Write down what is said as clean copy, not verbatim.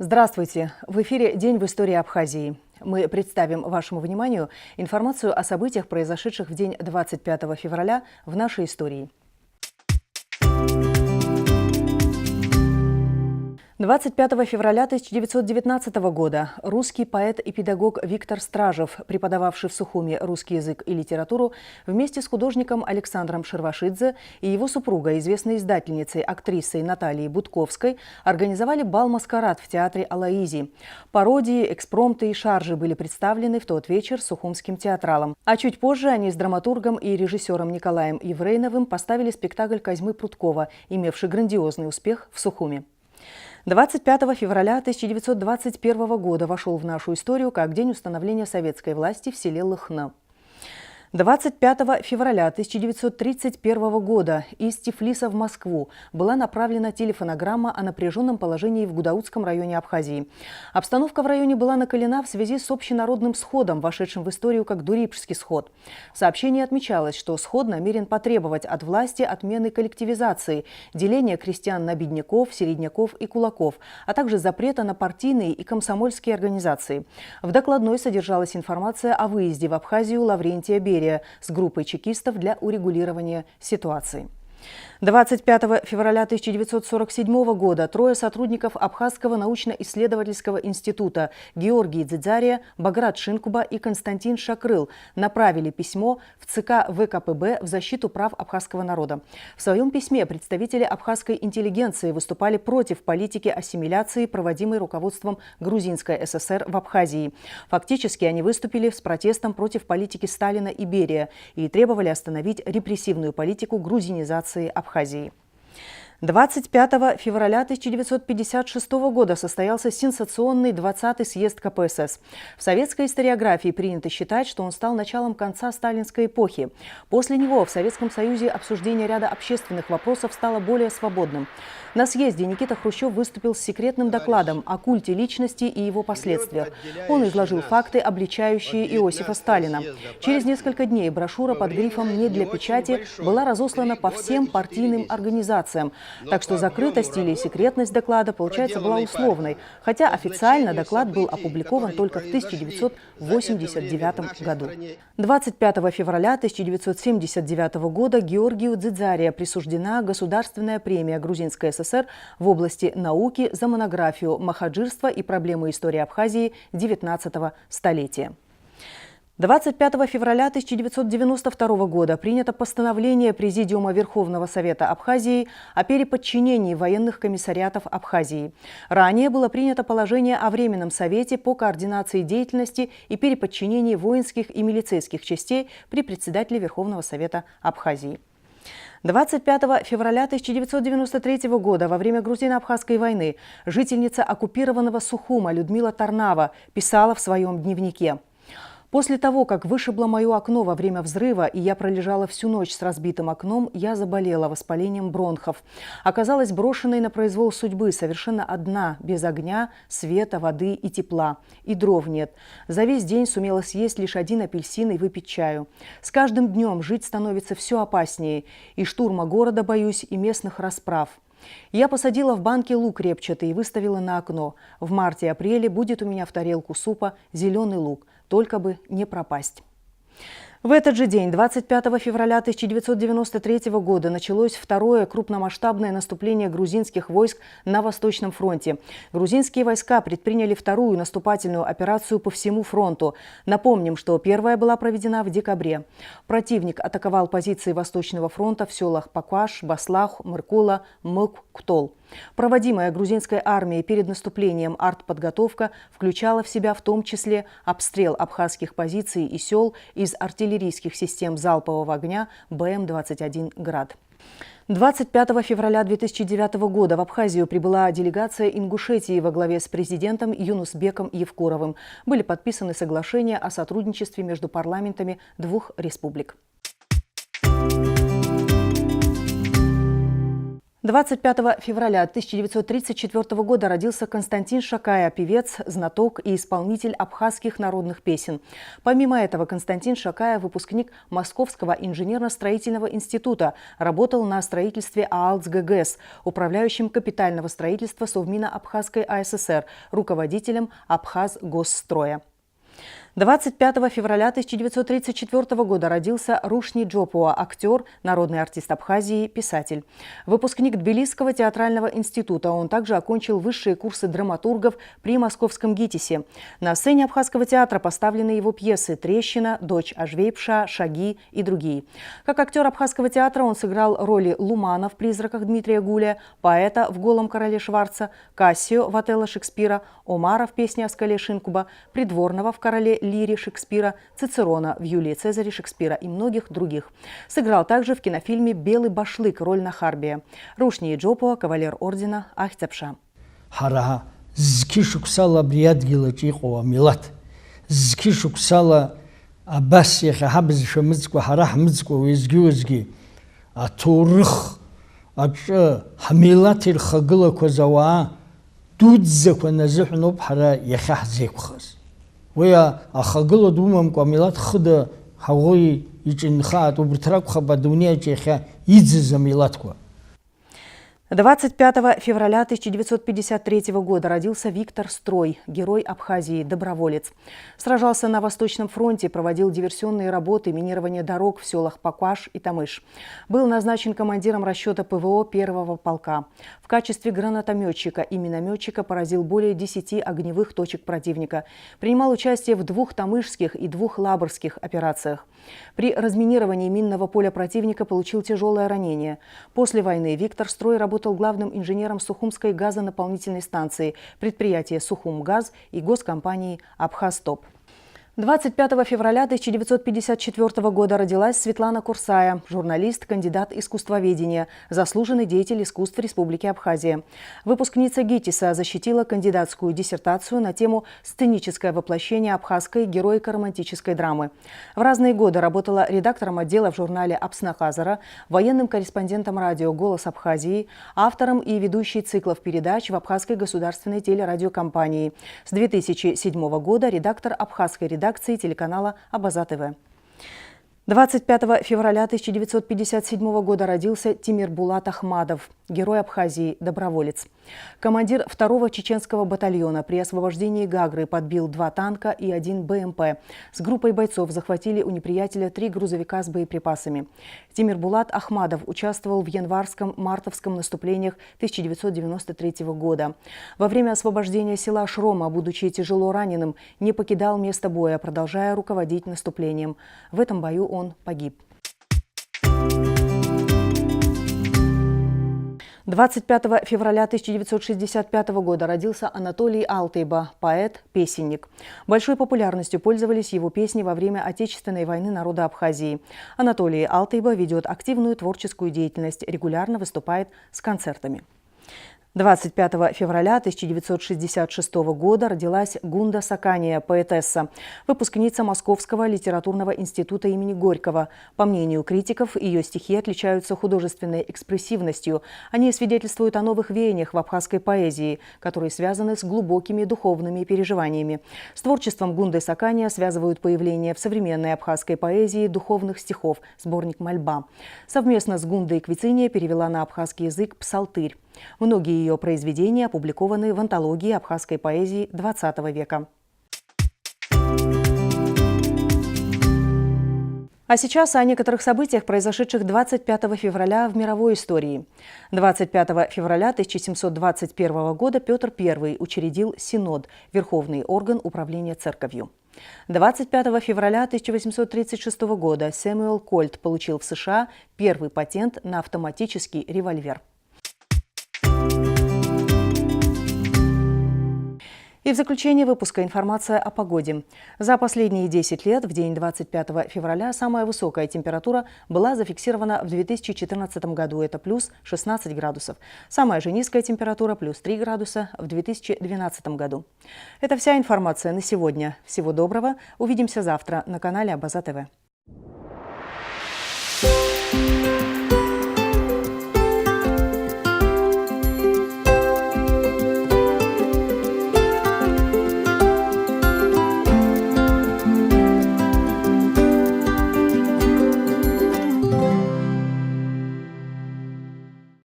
Здравствуйте! В эфире «День в истории Абхазии». Мы представим вашему вниманию информацию о событиях, произошедших в день 25 февраля в нашей истории. 25 февраля 1919 года русский поэт и педагог Виктор Стражев, преподававший в Сухуми русский язык и литературу, вместе с художником Александром Шервашидзе и его супругой, известной издательницей, актрисой Натальей Будковской, организовали бал-маскарад в театре Алаизи. Пародии, экспромты и шаржи были представлены в тот вечер сухумским театралом. А чуть позже они с драматургом и режиссером Николаем Еврейновым поставили спектакль Козьмы Прудкова, имевший грандиозный успех в Сухуми. 25 февраля 1921 года вошел в нашу историю как день установления советской власти в селе Лыхны. 25 февраля 1931 года из Тифлиса в Москву была направлена телефонограмма о напряженном положении в Гудаутском районе Абхазии. Обстановка в районе была накалена в связи с общенародным сходом, вошедшим в историю как Дурипжский сход. В сообщении отмечалось, что сход намерен потребовать от власти отмены коллективизации, деления крестьян на бедняков, середняков и кулаков, а также запрета на партийные и комсомольские организации. В докладной содержалась информация о выезде в Абхазию Лаврентия Берия с группой чекистов для урегулирования ситуации. 25 февраля 1947 года трое сотрудников Абхазского научно-исследовательского института Георгий Дзидзария, Баграт Шинкуба и Константин Шакрыл направили письмо в ЦК ВКПБ в защиту прав абхазского народа. В своем письме представители абхазской интеллигенции выступали против политики ассимиляции, проводимой руководством Грузинской ССР в Абхазии. Фактически они выступили с протестом против политики Сталина и Берия и требовали остановить репрессивную политику грузинизации Абхазии. 25 февраля 1956 года состоялся сенсационный 20-й съезд КПСС. В советской историографии принято считать, что он стал началом конца сталинской эпохи. После него в Советском Союзе обсуждение ряда общественных вопросов стало более свободным. На съезде Никита Хрущев выступил с секретным докладом о культе личности и его последствиях. Он изложил факты, обличающие Иосифа Сталина. Через несколько дней брошюра под грифом «Не для печати» была разослана по всем партийным организациям. Так что закрытость или секретность доклада, получается, была условной, хотя официально доклад был опубликован только в 1989 году. 25 февраля 1979 года Георгию Дзидзария присуждена Государственная премия Грузинской ССР в области науки за монографию «Махаджирство и проблемы истории Абхазии XIX столетия». 25 февраля 1992 года принято постановление Президиума Верховного Совета Абхазии о переподчинении военных комиссариатов Абхазии. Ранее было принято положение о Временном Совете по координации деятельности и переподчинении воинских и милицейских частей при председателе Верховного Совета Абхазии. 25 февраля 1993 года во время Грузино-Абхазской войны жительница оккупированного Сухума Людмила Тарнава писала в своем дневнике: «После того, как вышибло мое окно во время взрыва, и я пролежала всю ночь с разбитым окном, я заболела воспалением бронхов. Оказалась брошенной на произвол судьбы, совершенно одна, без огня, света, воды и тепла. И дров нет. За весь день сумела съесть лишь один апельсин и выпить чаю. С каждым днем жить становится все опаснее. И штурма города боюсь, и местных расправ. Я посадила в банке лук репчатый и выставила на окно. В марте-апреле будет у меня в тарелку супа зеленый лук. Только бы не пропасть». В этот же день, 25 февраля 1993 года, началось второе крупномасштабное наступление грузинских войск на Восточном фронте. Грузинские войска предприняли вторую наступательную операцию по всему фронту. Напомним, что первая была проведена в декабре. Противник атаковал позиции Восточного фронта в селах Пакуаш, Баслах, Мыркула, Мык, Ктол. Проводимая грузинской армией перед наступлением артподготовка включала в себя в том числе обстрел абхазских позиций и сел из артиллерийских систем залпового огня БМ-21 «Град». 25 февраля 2009 года в Абхазию прибыла делегация Ингушетии во главе с президентом Юнусбеком Евкуровым. Были подписаны соглашения о сотрудничестве между парламентами двух республик. 25 февраля 1934 года родился Константин Шакая, певец, знаток и исполнитель абхазских народных песен. Помимо этого, Константин Шакая, выпускник Московского инженерно-строительного института, работал на строительстве ААЛС-ГГС, управляющим капитального строительства Совмина Абхазской АССР, руководителем Абхазгосстроя. 25 февраля 1934 года родился Рушни Джопуа, актер, народный артист Абхазии, писатель. Выпускник Тбилисского театрального института, он также окончил высшие курсы драматургов при Московском ГИТИСе. На сцене Абхазского театра поставлены его пьесы «Трещина», «Дочь Ажвейпша», «Шаги» и другие. Как актер Абхазского театра он сыграл роли Лумана в «Призраках» Дмитрия Гуля, поэта в «Голом короле Шварца», Кассио в «Отелло» Шекспира, Омара в «Песне о скале Шинкуба», придворного в «Короле Лире» Шекспира, Цицерона в «Юлии Цезаре» Шекспира и многих других. Сыграл также в кинофильме «Белый башлык» роль Нахарбия. Рушни Джопуа, кавалер ордена Ахтябша. Хара зкишуксала бриадгилачиқова милат. Зкишуксала абаси хабз шамцку харах мцку изгюзги. Атурх ач хамилатир хагла козава дудзаква назухнуб хара яхахзекхас. ويا أخجل دومم كاملات خدا هواي يجنخات وبترك خبر دنيا جيخا يجز زميلاتكوا. 25 февраля 1953 года родился Виктор Строй, герой Абхазии, доброволец. Сражался на Восточном фронте, проводил диверсионные работы, минирование дорог в селах Пакуаш и Тамыш. Был назначен командиром расчета ПВО 1-го полка. В качестве гранатометчика и минометчика поразил более 10 огневых точек противника. Принимал участие в 2 тамышских и 2 лаборских операциях. При разминировании минного поля противника получил тяжелое ранение. После войны Виктор Строй работал главным инженером Сухумской газонаполнительной станции, предприятия «Сухумгаз» и госкомпании «Абхазтоп». 25 февраля 1954 года родилась Светлана Курсая, журналист, кандидат искусствоведения, заслуженный деятель искусств Республики Абхазия. Выпускница ГИТИСа защитила кандидатскую диссертацию на тему «Сценическое воплощение абхазской героико-романтической драмы». В разные годы работала редактором отдела в журнале «Апснахазара», военным корреспондентом радио «Голос Абхазии», автором и ведущей циклов передач в Абхазской государственной телерадиокомпании. С 2007 года редактор абхазской редакции телеканала Абаза ТВ. 25 февраля 1957 года родился Тимирбулат Ахмадов, герой Абхазии, доброволец. Командир 2-го чеченского батальона при освобождении Гагры подбил 2 танка и 1 БМП. С группой бойцов захватили у неприятеля 3 грузовика с боеприпасами. Тимирбулат Ахмадов участвовал в январском-мартовском наступлениях 1993 года. Во время освобождения села Шрома, будучи тяжело раненым, не покидал место боя, продолжая руководить наступлением. В этом бою он погиб. 25 февраля 1965 года родился Анатолий Алтайба, поэт, песенник. Большой популярностью пользовались его песни во время Отечественной войны народа Абхазии. Анатолий Алтайба ведет активную творческую деятельность, регулярно выступает с концертами. 25 февраля 1966 года родилась Гунда Сакания, поэтесса, выпускница Московского литературного института имени Горького. По мнению критиков, ее стихи отличаются художественной экспрессивностью. Они свидетельствуют о новых веяниях в абхазской поэзии, которые связаны с глубокими духовными переживаниями. С творчеством Гунды Сакания связывают появление в современной абхазской поэзии духовных стихов, сборник «Мольба». Совместно с Гундой Квициния перевела на абхазский язык «Псалтырь». Многие ее произведения опубликованы в антологии абхазской поэзии XX века. А сейчас о некоторых событиях, произошедших 25 февраля в мировой истории. 25 февраля 1721 года Петр I учредил Синод, верховный орган управления церковью. 25 февраля 1836 года Сэмюэл Кольт получил в США первый патент на автоматический револьвер. И в заключение выпуска информация о погоде. За последние 10 лет в день 25 февраля самая высокая температура была зафиксирована в 2014 году. Это плюс 16 градусов. Самая же низкая температура плюс 3 градуса в 2012 году. Это вся информация на сегодня. Всего доброго. Увидимся завтра на канале Абаза ТВ.